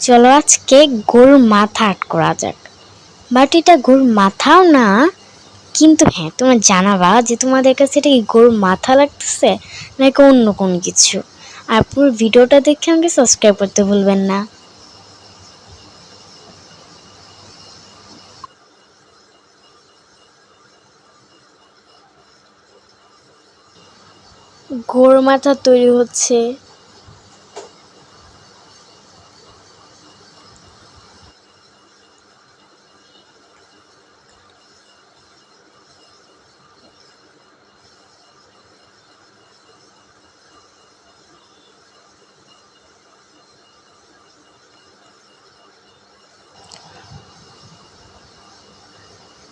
চলো আজকে গরুর মাথা আর্ট করা যাক। বাট এটা গরুর মাথাও না, কিন্তু হ্যাঁ তোমরা জানাবা যে তোমাদের কাছে এটা কি গরুর মাথা লাগতেছে নাকি অন্য কোনো কিছু। আর পুরো ভিডিওটা দেখে আমাকে সাবস্ক্রাইব করতে ভুলবেন না। গরুর মাথা তৈরি হচ্ছে।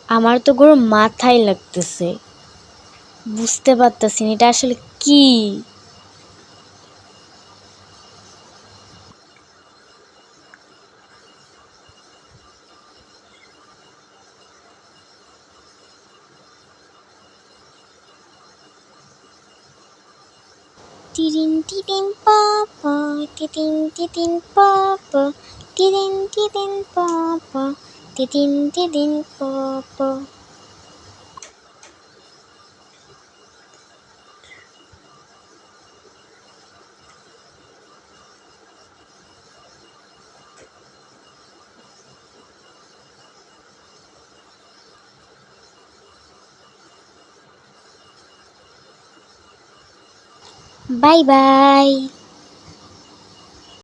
আমার তো গরুর মাথাই লাগতেছে, বুঝতে পারতেছি না এটা আসলে কি। টিরিন টিটিন পাপা, টিটিন টিটিন পাপা, টিরিন টিটিন পাপা, টিটিন টিটিন পাপা। Bye by.